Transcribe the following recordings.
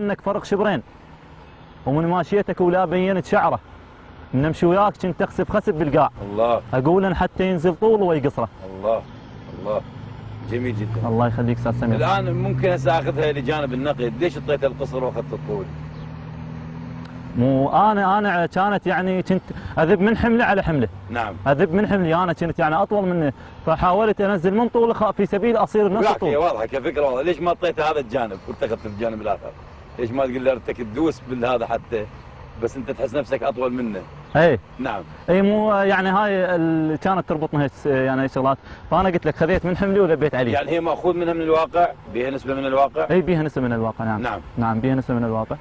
انك فرق شبرين ومن ماشيتك ولا بينت شعره نمشي وياك كنت تخسف خسف بالقاع. الله اقول حتى ينزل طوله ويقصره. الله الله جميل جدا. الله يخليك استاذ سمير. الان ممكن هسه اخذها لجانب النقد، ليش اعطيت القصر واخذت الطول؟ مو انا كانت يعني كنت اذب من حمله على حمله. نعم. اذب من حملي انا كنت يعني اطول منه، فحاولت انزل من طوله في سبيل اصير نفس الطول. هي واضحه كفكره واضحه، ليش ما اعطيت هذا الجانب واتخذت الجانب الاخر؟ ليش ما تقول له ارتك تدوس بالهذا حتى بس انت تحس نفسك اطول منه؟ اي نعم. اي مو يعني هاي اللي كانت تربطنا هيك يعني هيك شغلات، فانا قلت لك خذيت من حملي وذبيت عليه. يعني هي ماخوذ منها من الواقع؟ بيها نسبه من الواقع؟ اي بيها نسبه من الواقع. نعم نعم نعم بيها نسبه من الواقع.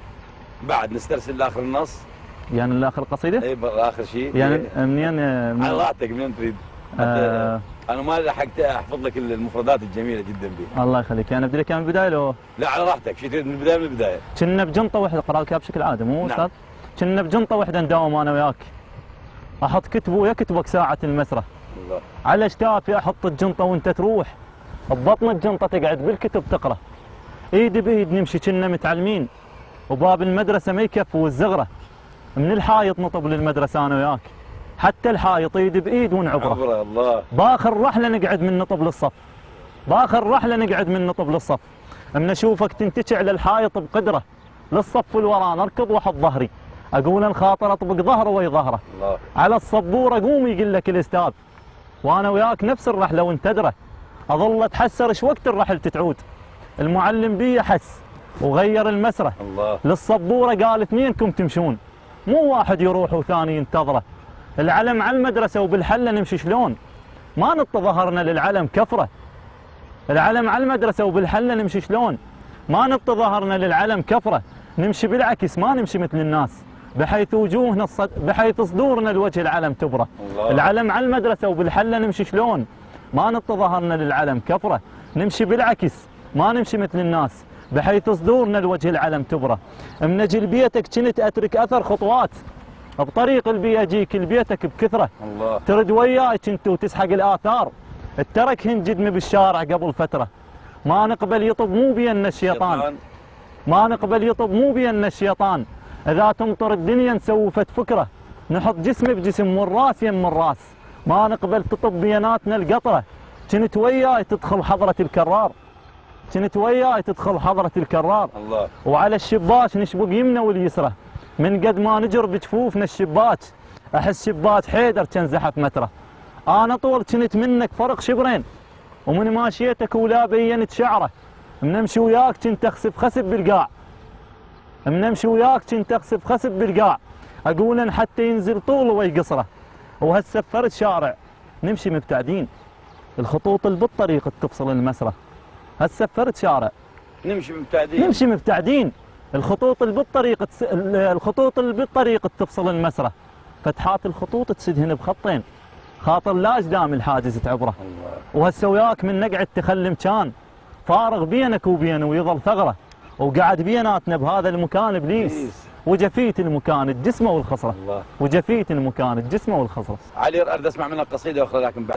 بعد نسترسل لاخر النص؟ يعني لاخر القصيده؟ اي اخر شيء يعني منين؟ على راحتك منين تريد؟ انا ما لحقت احفظ لك المفردات الجميله جدا بها. الله يخليك. يعني ابدي لك من البدايه لو؟ لا على راحتك، شو تريد من البدايه؟ من البدايه. كنا بجنطه واحده، اقرا لك بشكل عادي مو استاذ؟ نعم. كنا بجنطه واحده نداوم انا وياك، احط كتبه ويا كتبك ساعه المسره. الله. على اشتافي احط الجنطه وانت تروح ببطن الجنطه تقعد بالكتب تقرا، ايد بايد نمشي كنا متعلمين، وباب المدرسه ما يكفي والزغره، من الحايط نطب للمدرسه انا وياك، حتى الحايط ايد بايد ونعبره. الله. باخر رحله نقعد من نطب للصف، باخر رحله نقعد من نطب للصف، من اشوفك تنتشع على الحايط بقدره، للصف الورا نركض واحط ظهري، اقول ان خاطر اطبق ظهره وي ظهره. الله. على الصبوره قوم يقول لك الاستاذ، وانا وياك نفس الرحله وانت تدرى، اظل اتحسر ايش وقت الرحل تتعود. المعلم بي حس وغير المسره. الله. للصبوره قال اثنينكم تمشون، مو واحد يروح وثاني ينتظره. العلم على المدرسه وبالحله نمشي شلون؟ ما نط ظهرنا للعلم كفره. العلم على المدرسه وبالحله نمشي شلون؟ ما نط ظهرنا للعلم كفره، نمشي بالعكس ما نمشي مثل الناس، بحيث وجوهنا بحيث صدورنا لوجه العلم تبره. الله. العلم على المدرسه وبالحله نمشي شلون؟ ما نط ظهرنا للعلم كفره، نمشي بالعكس ما نمشي مثل الناس، بحيث صدورنا لوجه العلم تبره. من اجي لبيتك كنت اترك اثر خطوات، بطريق البي اجيك لبيتك بكثره. الله. ترد وياي كنت وتسحق الاثار، الترك هنجدني بالشارع قبل فتره. ما نقبل يطب مو بينا الشيطان، ما نقبل يطب مو بينا الشيطان، اذا تمطر الدنيا نسوفت فكره، نحط جسم بجسم والراس يم الراس، ما نقبل تطب بيناتنا القطره. كنت وياي تدخل حضره الكرار، كنت وياي تدخل حضره الكرار. الله. وعلى الشباك نشبك يمنى واليسرى، من قد ما نجر بجفوفنا الشباك، احس شباك حيدر كان زحف متره. انا طول كنت منك فرق شبرين، ومن ماشيتك ولا بينت شعره، منمشي وياك كنت اخسف خسف بالقاع، منمشي وياك كنت اخسف خسف بالقاع، اقول حتى ينزل طوله ويقصره. وهالسفرت شارع نمشي مبتعدين، الخطوط اللي بالطريق تفصل المسره. هالسفرت شارع نمشي مبتعدين، نمشي مبتعدين، الخطوط اللي بالطريق الخطوط اللي بالطريق تفصل المسره. فتحات الخطوط تسدهن بخطين، خاطر لا قدام الحاجز تعبره. وهسه وياك من نقعد تخلي مكان فارغ بينك وبينه ويظل ثغره، وقعد بيناتنا بهذا المكان ابليس، وجفيت المكان الجسمه والخصره. الله. وجفيت المكان الجسمه والخصره. علي اريد اسمع منك قصيده اخرى لكن بعد